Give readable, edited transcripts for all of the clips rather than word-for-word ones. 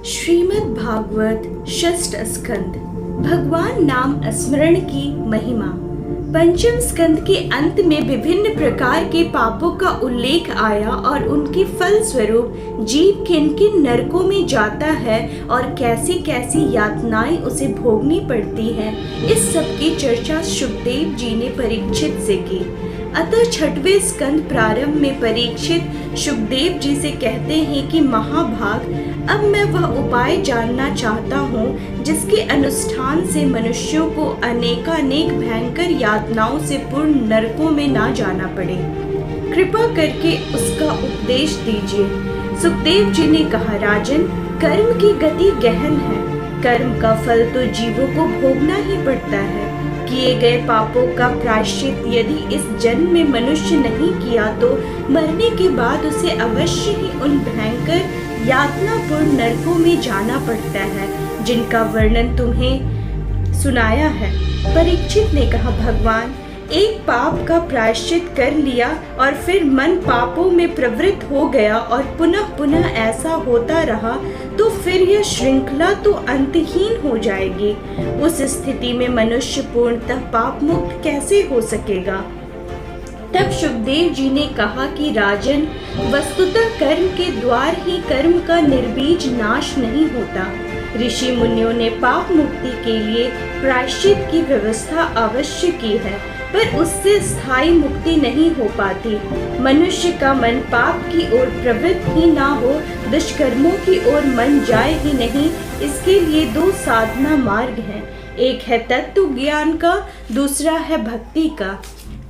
श्रीमद् भागवत षष्ठ स्कंद भगवान नाम स्मरण की महिमा। पंचम स्कंद के अंत में विभिन्न प्रकार के पापों का उल्लेख आया और उनके फल स्वरूप जीव किन किन नरकों में जाता है और कैसी कैसी यातनाएं उसे भोगनी पड़ती हैं, इस सब की चर्चा शुकदेव जी ने परीक्षित से की। अतः छठवें स्कंद प्रारंभ में परीक्षित शुकदेव जी से कहते हैं कि महाभाग, अब मैं वह उपाय जानना चाहता हूँ जिसके अनुष्ठान से मनुष्यों को अनेकानेक भयंकर यातनाओं से पूर्ण नरकों में ना जाना पड़े। कृपा करके उसका उपदेश दीजिए। सुखदेव जी ने कहा, राजन, कर्म की गति गहन है। कर्म का फल तो जीवों को भोगना ही पड़ता है। किए गए पापों का प्रायश्चित यदि इस जन्म में मनुष्य नहीं किया तो मरने के बाद उसे अवश्य ही उन भयंकर यातनापूर्ण नरकों में जाना पड़ता है जिनका वर्णन तुम्हें सुनाया है। परीक्षित ने कहा, भगवान, एक पाप का प्रायश्चित कर लिया और फिर मन पापों में प्रवृत्त हो गया और पुनः पुनः ऐसा होता रहा तो फिर यह श्रृंखला तो अंतहीन हो जाएगी। उस स्थिति में मनुष्य पूर्णतः पाप मुक्त कैसे हो सकेगा? तब शुकदेव जी ने कहा कि राजन, वस्तुतः कर्म के द्वार ही कर्म का निर्बीज नाश नहीं होता। ऋषि मुनियों ने पाप मुक्ति के लिए प्रायश्चित की व्यवस्था अवश्य की है, पर उससे स्थायी मुक्ति नहीं हो पाती। मनुष्य का मन पाप की ओर प्रवृत्त ही ना हो, दुष्कर्मों की ओर मन जाए ही नहीं, इसके लिए दो साधना मार्ग हैं। एक है तत्व ज्ञान का, दूसरा है भक्ति का।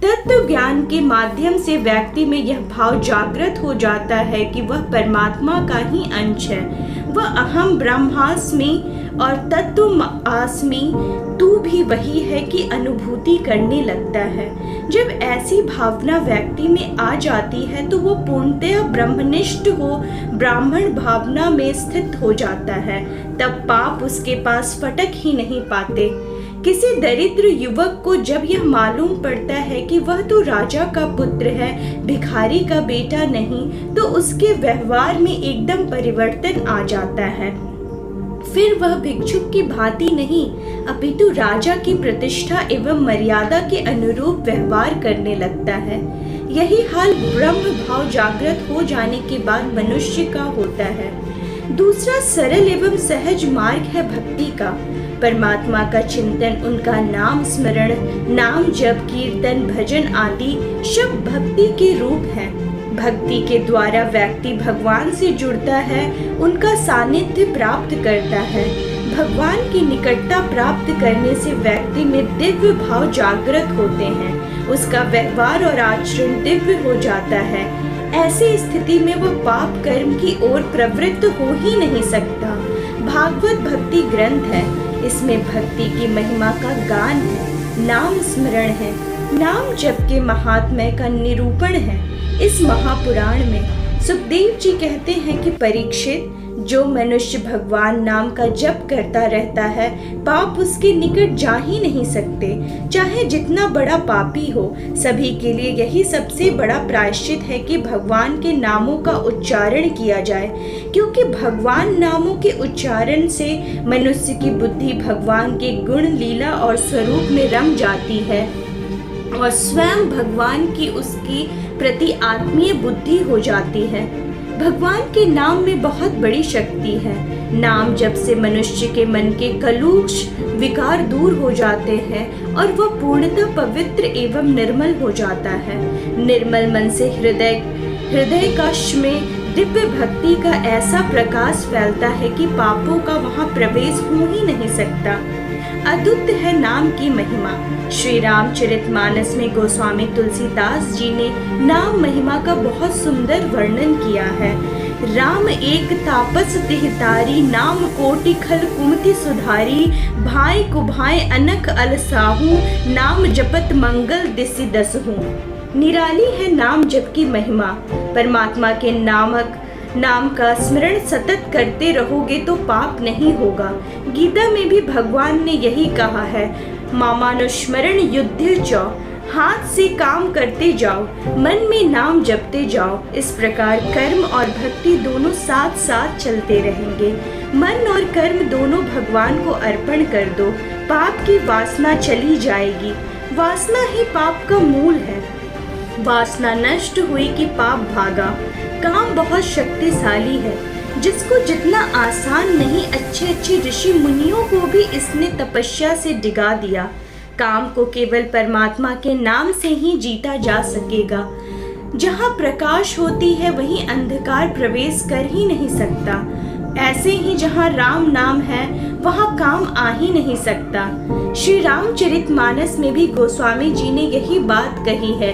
तत्व ज्ञान के माध्यम से व्यक्ति में यह भाव जागृत हो जाता है कि वह परमात्मा का ही अंश है। वह अहम ब्रह्मास्मि और तत्व आस्मि तू भी वही है की अनुभूति करने लगता है। जब ऐसी भावना व्यक्ति में आ जाती है तो वो पूर्णतः ब्रह्मनिष्ठ हो ब्राह्मण भावना में स्थित हो जाता है। तब पाप उसके पास फटक ही नहीं पाते। किसी दरिद्र युवक को जब यह मालूम पड़ता है कि वह तो राजा का पुत्र है, भिखारी का बेटा नहीं, तो उसके व्यवहार में एकदम परिवर्तन आ जाता है। फिर वह भिक्षुक की भांति नहीं, अपितु राजा की प्रतिष्ठा एवं मर्यादा के अनुरूप व्यवहार करने लगता है। यही हाल ब्रह्म भाव जागृत हो जाने के बाद मनुष्य का होता है। दूसरा सरल एवं सहज मार्ग है भक्ति का। परमात्मा का चिंतन, उनका नाम स्मरण, नाम जप, कीर्तन, भजन आदि सब भक्ति के रूप हैं। भक्ति के द्वारा व्यक्ति भगवान से जुड़ता है, उनका सानिध्य प्राप्त करता है। भगवान की निकटता प्राप्त करने से व्यक्ति में दिव्य भाव जागृत होते हैं, उसका व्यवहार और आचरण दिव्य हो जाता है। ऐसी स्थिति में वह पाप कर्म की ओर प्रवृत्त हो ही नहीं सकता। भागवत भक्ति ग्रंथ है, इसमें भक्ति की महिमा का गान है, नाम स्मरण है, नाम जप के महात्म्य का निरूपण है। इस महापुराण में सुखदेव जी कहते हैं कि परीक्षित, जो मनुष्य भगवान नाम का जप करता रहता है, पाप उसके निकट जा ही नहीं सकते, चाहे जितना बड़ा पापी हो। सभी के लिए यही सबसे बड़ा प्रायश्चित है कि भगवान के नामों का उच्चारण किया जाए, क्योंकि भगवान नामों के उच्चारण से मनुष्य की बुद्धि भगवान के गुण, लीला और स्वरूप में रम जाती है और स्वयं भगवान की उसकी प्रति आत्मीय बुद्धि हो जाती है। भगवान के नाम में बहुत बड़ी शक्ति है। नाम जप से मनुष्य के मन के कलुष विकार दूर हो जाते हैं और वह पूर्णतः पवित्र एवं निर्मल हो जाता है। निर्मल मन से हृदय कक्ष में दिव्य भक्ति का ऐसा प्रकाश फैलता है कि पापों का वहां प्रवेश हो ही नहीं सकता। अद्भुत है नाम की महिमा। श्री रामचरितमानस में गोस्वामी तुलसीदास जी ने नाम महिमा का बहुत सुंदर वर्णन किया है। राम एक तापस तिहतारी, नाम कोटि खल कुमति सुधारी, भाई कुभाई अनक अलसाहू, नाम जपत मंगल दिसि दसहू। निराली है नाम जप की महिमा। परमात्मा के नाम का स्मरण सतत करते रहोगे तो पाप नहीं होगा। गीता में भी भगवान ने यही कहा है, मामानुस्मरण युद्धे च, हाथ से काम करते जाओ, मन में नाम जपते जाओ। इस प्रकार कर्म और भक्ति दोनों साथ साथ चलते रहेंगे। मन और कर्म दोनों भगवान को अर्पण कर दो, पाप की वासना चली जाएगी। वासना ही पाप का मूल है। वासना नष्ट हुई कि पाप भागा। काम बहुत शक्तिशाली है, जिसको जितना आसान नहीं, अच्छे अच्छे ऋषि मुनियों को भी इसने तपस्या से डिगा दिया। काम को केवल परमात्मा के नाम से ही जीता जा सकेगा। जहाँ प्रकाश होती है वहीं अंधकार प्रवेश कर ही नहीं सकता। ऐसे ही जहाँ राम नाम है वहाँ काम आ ही नहीं सकता। श्री रामचरितमानस में भी गोस्वामी जी ने यही बात कही है,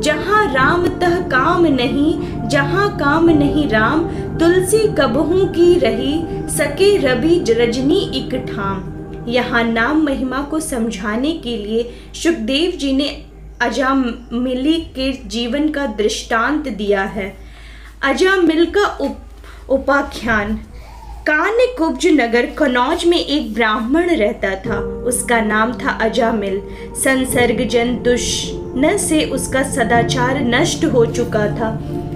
जहाँ राम तह काम नहीं, जहाँ काम नहीं राम, तुलसी कबहू की रही, सके रवि रजनी इक ठाम। यहाँ नाम महिमा को समझाने के लिए सुखदेव जी ने अजामिल के जीवन का दृष्टांत दिया है। अजामिल का उपाख्यान। कान्यकुब्ज नगर कनौज में एक ब्राह्मण रहता था। उसका नाम था अजामिल। संसर्गजन दुष्ण से उसका सदाचार नष्ट हो चुका था,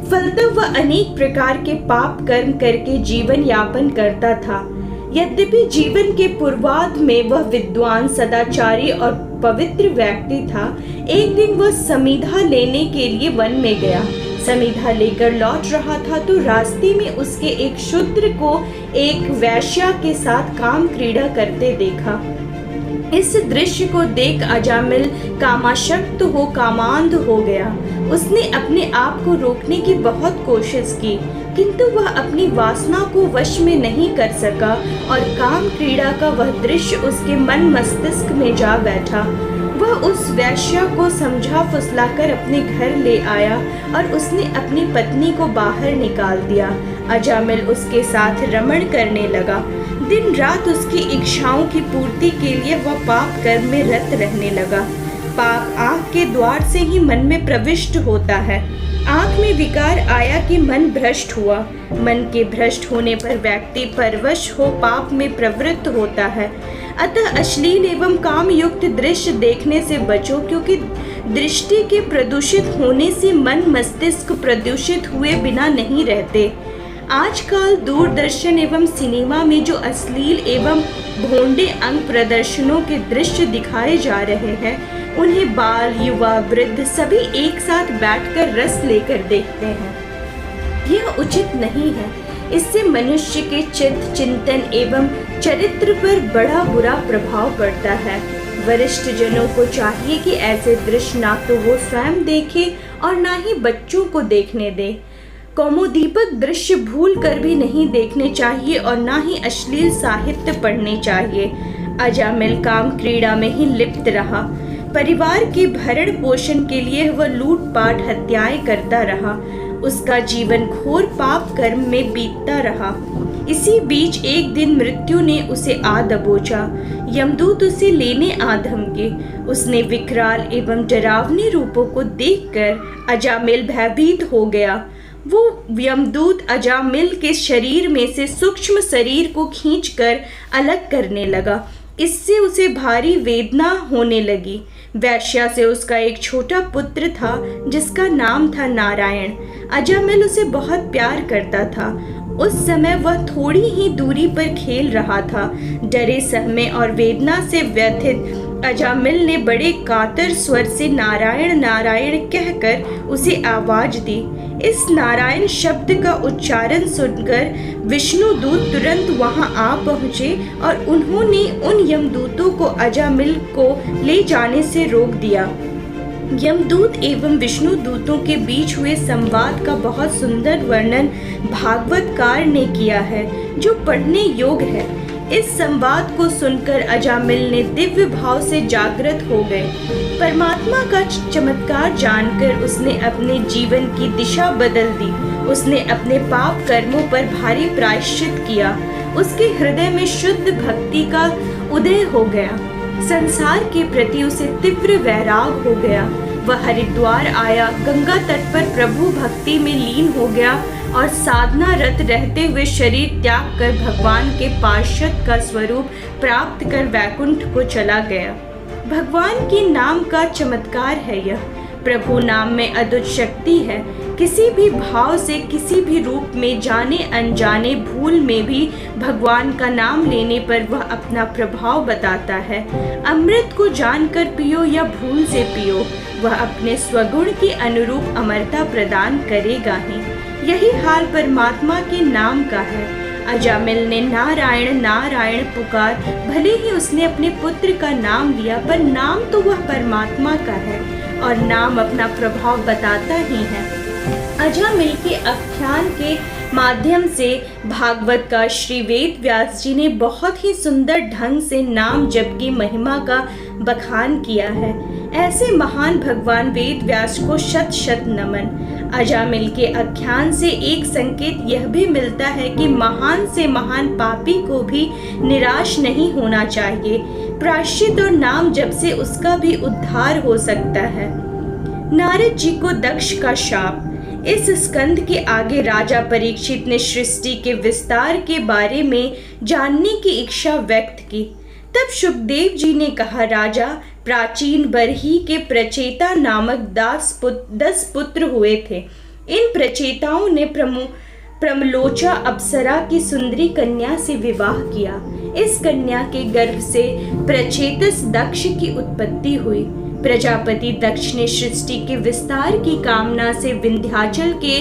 फलतः वह अनेक प्रकार के पाप कर्म करके जीवन यापन करता था। यद्यपि जीवन के पूर्वार्ध में वह विद्वान, सदाचारी और पवित्र व्यक्ति था। एक दिन वह समिधा लेने के लिए वन में गया। समिधा लेकर लौट रहा था तो रास्ते में उसके एक शूद्र को एक वैश्या के साथ काम क्रीड़ा करते देखा। इस दृश्य को देख अजामिल कामाशक्त हो कामांध हो गया। उसने अपने आप को रोकने की बहुत कोशिश की, किंतु वह अपनी वासना को वश में नहीं कर सका और काम क्रीड़ा का वह दृश्य उसके मन मस्तिष्क में जा बैठा। वह उस वैश्या को समझा फुसलाकर अपने घर ले आया और उसने अपनी पत्नी को बाहर निकाल दिया। अजामिल उसके साथ रमण करने लगा। दिन रात उसकी इच्छाओं की पूर्ति के लिए वह पाप कर्म में रत रहने लगा। पाप आँख के द्वार से ही मन में प्रविष्ट होता है। आँख में विकार आया कि मन भ्रष्ट हुआ। मन के भ्रष्ट होने पर व्यक्ति परवश हो पाप में प्रवृत्त होता है। अतः अश्लील एवं काम युक्त दृश्य देखने से बचो, क्योंकि दृष्टि के प्रदूषित होने से मन मस्तिष्क प्रदूषित हुए बिना नहीं रहते। आजकल दूरदर्शन एवं सिनेमा में जो अश्लील एवं भोंडे अंग प्रदर्शनों के दृश्य दिखाए जा रहे हैं, उन्हें बाल, युवा, वृद्ध सभी एक साथ बैठकर रस लेकर देखते हैं। यह उचित नहीं है। इससे मनुष्य के चित्त, चिंतन एवं चरित्र पर बड़ा बुरा प्रभाव पड़ता है। वरिष्ठ जनों को चाहिए कि ऐसे दृश्य ना तो वो स्वयं देखे और ना ही बच्चों को देखने दे। कौमुदीपक दृश्य भूल कर भी नहीं देखने चाहिए और ना ही अश्लील साहित्य पढ़ने चाहिए। अजामिल काम क्रीड़ा में ही लिप्त रहा। परिवार के भरण पोषण के लिए वह लूटपाट, हत्याएं करता रहा। उसका जीवन घोर पाप कर्म में बीतता रहा। इसी बीच एक दिन मृत्यु ने उसे आ दबोचा। यमदूत उसे लेने आ धमके। उसने विकराल एवं डरावने रूपों को देखकर अजामिल भयभीत हो गया। वो यमदूत अजामिल के शरीर में से सूक्ष्म शरीर को खींचकर अलग करने लगा। इससे उसे भारी वेदना होने लगी। वैश्या से उसका एक छोटा पुत्र था जिसका नाम था नारायण। अजामिल उसे बहुत प्यार करता था। उस समय वह थोड़ी ही दूरी पर खेल रहा था। डरे, सहमे और वेदना से व्यथित अजामिल ने बड़े कातर स्वर से नारायण नारायण कहकर उसे आवाज दी। इस नारायण शब्द का उच्चारण सुनकर विष्णु दूत तुरंत वहां आ पहुंचे और उन्होंने उन यमदूतों को अजामिल को ले जाने से रोक दिया। यमदूत एवं विष्णु दूतों के बीच हुए संवाद का बहुत सुंदर वर्णन भागवतकार ने किया है, जो पढ़ने योग्य है। इस संवाद को सुनकर अजामिल ने दिव्य भाव से जागृत हो गए। परमात्मा का चमत्कार जानकर उसने अपने जीवन की दिशा बदल दी। उसने अपने पाप कर्मों पर भारी प्रायश्चित किया। उसके हृदय में शुद्ध भक्ति का उदय हो गया। संसार के प्रति उसे तीव्र वैराग हो गया। वह हरिद्वार आया, गंगा तट पर प्रभु भक्ति में लीन हो गया और साधना रत रहते हुए शरीर त्याग कर भगवान के पार्षद का स्वरूप प्राप्त कर वैकुंठ को चला गया। भगवान के नाम का चमत्कार है यह। प्रभु नाम में अद्भुत शक्ति है। किसी भी भाव से, किसी भी रूप में, जाने अनजाने, भूल में भी भगवान का नाम लेने पर वह अपना प्रभाव बताता है। अमृत को जानकर पियो या भूल से पियो, वह अपने स्वगुण के अनुरूप अमरता प्रदान करेगा ही। यही हाल परमात्मा के नाम का है। अजामिल ने नारायण नारायण पुकार, भले ही उसने अपने पुत्र का नाम लिया, पर नाम तो वह परमात्मा का है और नाम अपना प्रभाव बताता ही है। अजामिल के आख्यान के माध्यम से भागवत का श्री वेद व्यास जी ने बहुत ही सुंदर ढंग से नाम जप की महिमा का बखान किया है। ऐसे महान भगवान वेद व्यास को शत शत नमन। अजामिल के आख्यान से एक संकेत यह भी मिलता है कि महान से महान पापी को भी निराश नहीं होना चाहिए। प्रायश्चित और नाम जप से उसका भी उद्धार हो सकता है। नारद जी को दक्ष का शाप। इस स्कंद के आगे राजा परीक्षित ने सृष्टि के विस्तार के बारे में जानने की इच्छा व्यक्त की। तब सुखदेव जी ने कहा, राजा, प्राचीन बरही के प्रचेता नामक 10 पुत्र हुए थे। इन प्रचेताओं ने प्रमलोचा अप्सरा की सुंदरी कन्या से विवाह किया। इस कन्या के गर्भ से प्रचेतस दक्ष की उत्पत्ति हुई। प्रजापति दक्ष ने सृष्टि के विस्तार की कामना से विंध्याचल के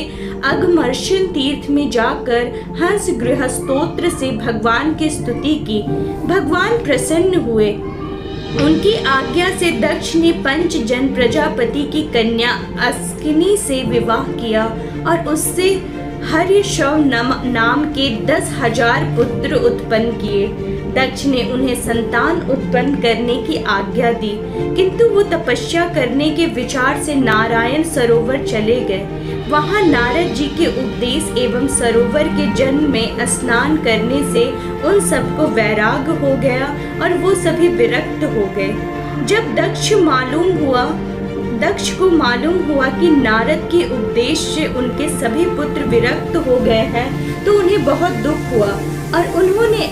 अघमर्षण तीर्थ में जाकर हंस गृह स्तोत्र से भगवान की स्तुति की। भगवान प्रसन्न हुए। उनकी आज्ञा से दक्ष ने पंचजन प्रजापति की कन्या अस्किनी से विवाह किया और उससे हर्यशव नाम के 10,000 पुत्र उत्पन्न किए। दक्ष ने उन्हें संतान उत्पन्न करने की आज्ञा दी, किंतु वो तपस्या करने के विचार से नारायण सरोवर चले गए। वहां नारद जी के उपदेश एवं सरोवर के जल में स्नान करने से उन सबको वैराग हो गया और वो सभी विरक्त हो गए। जब दक्ष को मालूम हुआ कि नारद के उपदेश से उनके सभी पुत्र विरक्त हो गए हैं, तो उन्हें बहुत दुख हुआ और उन्होंने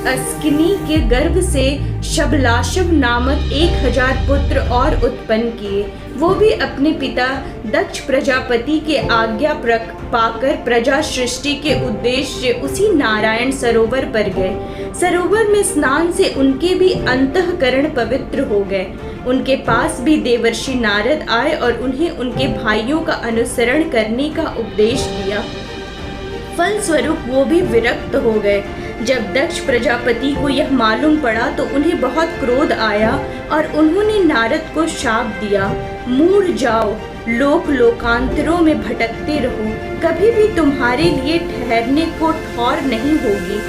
अस्किनी के गर्भ से शबलाशव नामक 1,000 पुत्र और उत्पन्न किए। वो भी अपने पिता दक्ष प्रजापति के आज्ञा पाकर प्रजा सृष्टि के उद्देश्य से उसी नारायण सरोवर पर गए। सरोवर में स्नान से उनके भी अंतःकरण पवित्र हो गए। उनके पास भी देवर्षि नारद आए और उन्हें उनके भाइयों का अनुसरण करने का उपदेश दिया। फलस्वरूप वो भी विरक्त हो गए। जब दक्ष प्रजापति को यह मालूम पड़ा तो उन्हें बहुत क्रोध आया और उन्होंने नारद को शाप दिया, मूढ़ जाओ, लोकांतरों में भटकते रहो, कभी भी तुम्हारे लिए ठहरने को ठौर नहीं होगी।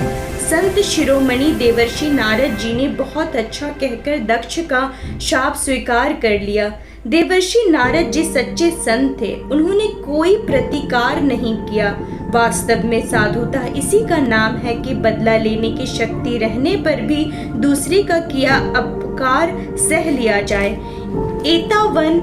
संत शिरोमणि देवर्षि नारद जी ने बहुत अच्छा कहकर दक्ष का शाप स्वीकार कर लिया। देवर्षि नारद जी सच्चे संत थे, उन्होंने कोई प्रतिकार नहीं किया। वास्तव में साधुता इसी का नाम है कि बदला लेने की शक्ति रहने पर भी दूसरे का किया अपकार सह लिया जाए। एतावन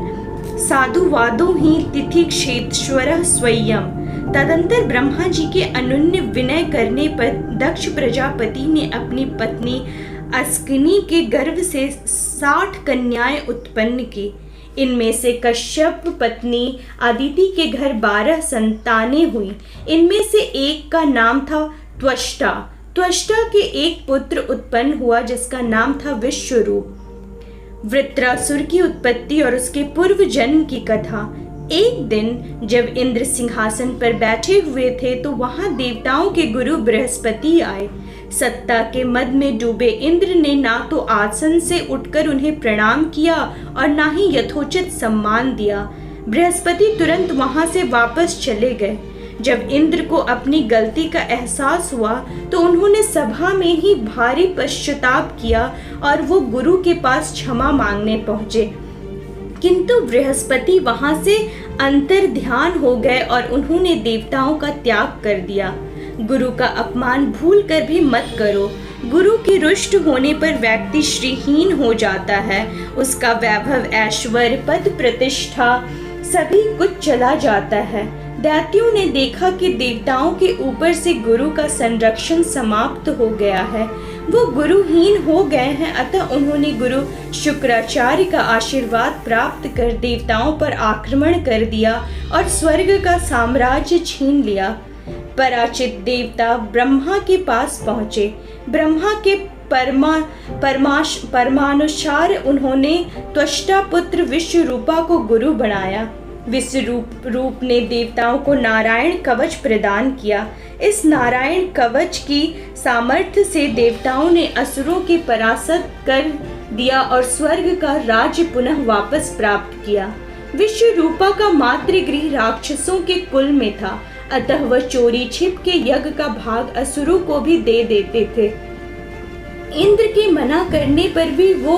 साधुवादो ही तिथि क्षेत्रश्वर स्वयं। तदंतर ब्रह्मा जी के अनन्य विनय करने पर दक्ष प्रजापति ने अपनी पत्नी अस्किनी के गर्भ से 60 कन्याएं उत्पन्न की। इनमें से कश्यप पत्नी अदिति के घर 12 संतानें हुई। इनमें से एक का नाम था त्वष्टा। त्वष्टा के एक पुत्र उत्पन्न हुआ जिसका नाम था विश्वरूप। वृत्रासुर की उत्पत्ति और उसके पूर्व जन्म की कथा। एक दिन जब इंद्र सिंहासन पर बैठे हुए थे तो वहां देवताओं के गुरु बृहस्पति आए। सत्ता के मद में डूबे इंद्र ने ना तो आसन से उठकर उन्हें प्रणाम किया और ना ही यथोचित सम्मान दिया। बृहस्पति तुरंत वहां से वापस चले गए। जब इंद्र को अपनी गलती का एहसास हुआ तो उन्होंने सभा में ही भारी पश्चाताप किया और वो गुरु के पास क्षमा मांगने पहुंचे, किंतु बृहस्पति वहां से अंतर ध्यान हो गए और उन्होंने देवताओं का त्याग कर दिया। गुरु का अपमान भूल कर भी मत करो। गुरु के रुष्ट होने पर व्यक्ति श्रीहीन हो जाता है, उसका वैभव, ऐश्वर्य, पद, प्रतिष्ठा सभी कुछ चला जाता है। दैत्यों ने देखा कि देवताओं के ऊपर से गुरु का संरक्षण समाप्त हो गया है। वो गुरुहीन हो गए हैं, अतः उन्होंने गुरु शुक्राचार्य का आशीर्वाद प्राप्त कर देवताओं पर आक्रमण कर दिया और स्वर्ग का साम्राज्य छीन लिया। पराचित देवता ब्रह्मा के पास पहुँचे। ब्रह्मा के परमानुसार उन्होंने त्वष्टा पुत्र विश्वरूपा को गुरु बनाया। विश्वरूप ने देवताओं को नारायण कवच प्रदान किया। इस नारायण कवच की सामर्थ्य से देवताओं ने असुरों के परास्त कर दिया और स्वर्ग का राज्य पुनः वापस प्राप्त किया। विश्वरूपा का मातृगृह राक्षसों के कुल में था, अतः वह चोरी छिप के यज्ञ का भाग असुरों को भी दे देते थे। इंद्र के मना करने पर भी वो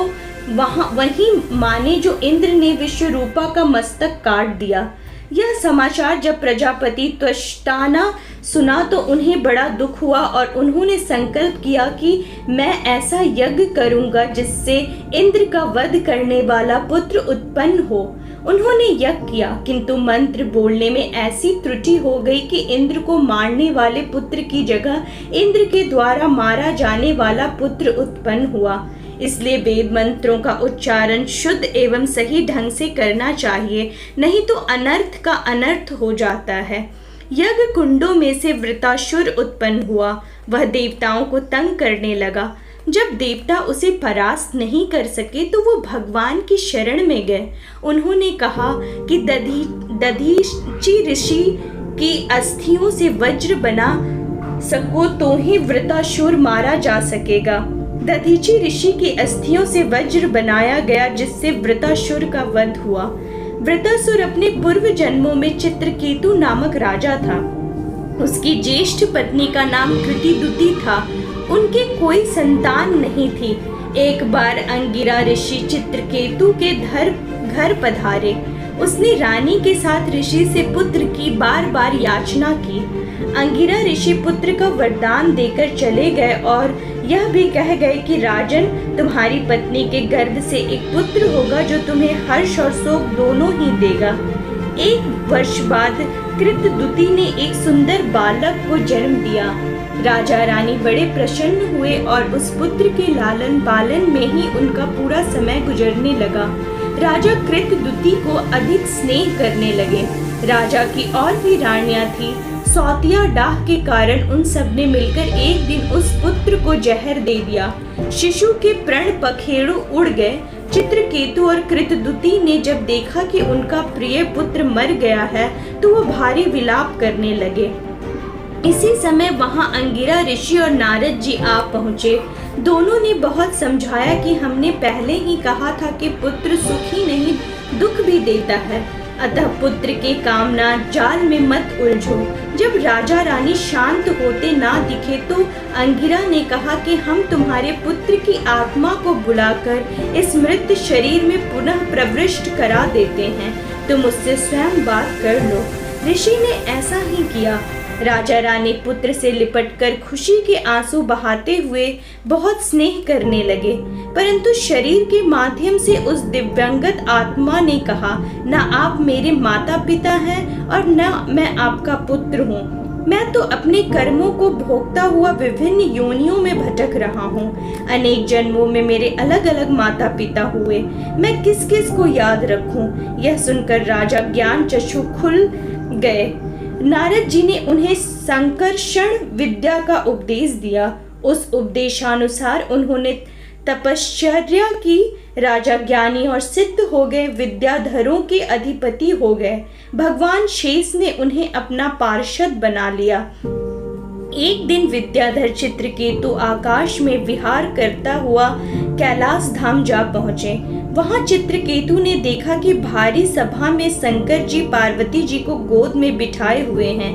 वही माने जो इंद्र ने विश्वरूपा का मस्तक काट दिया। यह समाचार जब प्रजापति त्वष्टाना सुना तो उन्हें बड़ा दुख हुआ और उन्होंने संकल्प किया कि मैं ऐसा यज्ञ करूंगा जिससे इंद्र का वध करने वाला पुत्र उत्पन्न हो। उन्होंने यज्ञ किया, किंतु मंत्र बोलने में ऐसी त्रुटि हो गई कि इंद्र को मारने वाले पुत्र की जगह इंद्र के द्वारा मारा जाने वाला पुत्र उत्पन्न हुआ। इसलिए वेद मंत्रों का उच्चारण शुद्ध एवं सही ढंग से करना चाहिए, नहीं तो अनर्थ का अनर्थ हो जाता है। यज्ञ कुंडों में से वृतासुर उत्पन्न हुआ। वह देवताओं को तंग करने लगा। जब देवता उसे परास्त नहीं कर सके तो वो भगवान की शरण में गए। उन्होंने कहा कि दधीचि ऋषि की अस्थियों से वज्र बना सको तो ही वृतासुर मारा जा सकेगा। दधीचि ऋषि की अस्थियों से वज्र बनाया गया, जिससे वृतासुर का वध हुआ। वृतासुर अपने पूर्व जन्मों में चित्रकेतु नामक राजा था। उसकी ज्येष्ठ पत्नी का नाम कृतिदुति था। उनके कोई संतान नहीं थी। एक बार अंगिरा ऋषि चित्रकेतु के घर पधारे। उसने रानी के साथ ऋषि से पुत्र की बार बार याचना की। अंगिरा ऋषि पुत्र का वरदान देकर चले गए और यह भी कह गए कि राजन, तुम्हारी पत्नी के गर्भ से एक पुत्र होगा जो तुम्हें हर्ष और शोक दोनों ही देगा। एक वर्ष बाद कृतदुति ने एक सुंदर बालक को जन्म दिया। राजा रानी बड़े प्रसन्न हुए और उस पुत्र के लालन पालन में ही उनका पूरा समय गुजरने लगा। राजा कृतदुति को अधिक स्नेह करने लगे। राजा की और भी रानियां थी। सौतिया डाह के कारण उन सब ने मिलकर एक दिन उस पुत्र को जहर दे दिया। शिशु के प्रण पखेरु उड़ गए। चित्रकेतु और कृतदुति ने जब देखा कि उनका प्रिय पुत्र मर गया है तो वो भारी विलाप करने लगे। इसी समय वहां अंगिरा ऋषि और नारद जी आ पहुँचे। दोनों ने बहुत समझाया कि हमने पहले ही कहा था कि पुत्र सुख ही नहीं दुख भी देता है, अतः पुत्र के कामना जाल में मत उलझो। जब राजा रानी शांत होते ना दिखे तो अंगिरा ने कहा कि हम तुम्हारे पुत्र की आत्मा को बुलाकर इस मृत शरीर में पुनः प्रविष्ट करा देते हैं, तुम उससे स्वयं बात कर लो। ऋषि ने ऐसा ही किया। राजा रानी पुत्र से लिपटकर खुशी के आंसू बहाते हुए बहुत स्नेह करने लगे, परंतु शरीर के माध्यम से उस दिव्यंगत आत्मा ने कहा, न आप मेरे माता पिता हैं और न मैं आपका पुत्र हूँ। मैं तो अपने कर्मों को भोगता हुआ विभिन्न योनियों में भटक रहा हूँ। अनेक जन्मों में मेरे अलग अलग माता पिता हुए, मैं किस किस को याद रखूं? यह सुनकर राजा ज्ञान चक्षु खुल गए। नारद जी ने उन्हें संकर्षण विद्या का उपदेश दिया। उस उपदेशानुसार उन्होंने तपश्चर्या की। राजा ज्ञानी और सिद्ध हो गए, विद्याधरों के अधिपति हो गए। भगवान शेष ने उन्हें अपना पार्षद बना लिया। एक दिन विद्याधर चित्रकेतु आकाश में विहार करता हुआ कैलाश धाम जा पहुँचे। वहां चित्रकेतु ने देखा कि भारी सभा में शंकर जी पार्वती जी को गोद में बिठाए हुए हैं।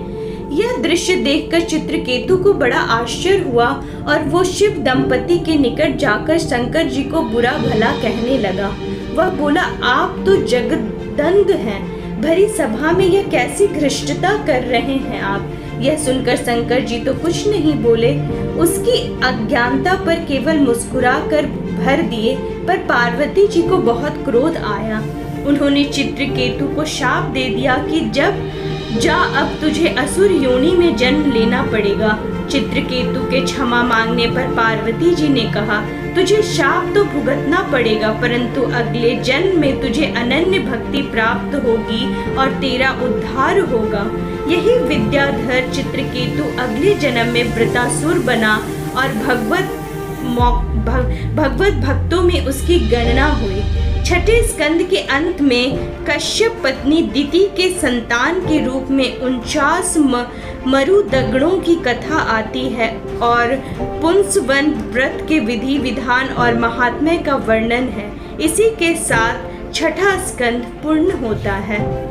यह दृश्य देखकर चित्रकेतु को बड़ा आश्चर्य हुआ और वो शिव दंपति के निकट जाकर शंकर जी को बुरा भला कहने लगा। वह बोला, आप तो जगदंध हैं, भरी सभा में यह कैसी घृष्टता कर रहे हैं आप? यह सुनकर शंकर जी तो कुछ नहीं बोले, उसकी अज्ञानता पर केवल मुस्कुरा कर भर दिए। पर पार्वती जी को बहुत क्रोध आया। उन्होंने चित्रकेतु को शाप दे दिया कि अब तुझे असुर योनि में जन्म लेना पड़ेगा। चित्रकेतु के क्षमा मांगने पर पार्वती जी ने कहा, तुझे शाप तो भुगतना पड़ेगा, परंतु अगले जन्म में तुझे अनन्य भक्ति प्राप्त होगी और तेरा उद्धार होगा। यही विद्याधर चित्रकेतु अगले जन्म में वृतासुर बना और भगवत भक्तों में उसकी गणना हुई। छठे स्कंद के अंत में कश्यप पत्नी दिति के संतान के रूप में 49 मरुदगणों की कथा आती है और पुंसवन व्रत के विधि विधान और महात्म्य का वर्णन है। इसी के साथ छठा स्कंद पूर्ण होता है।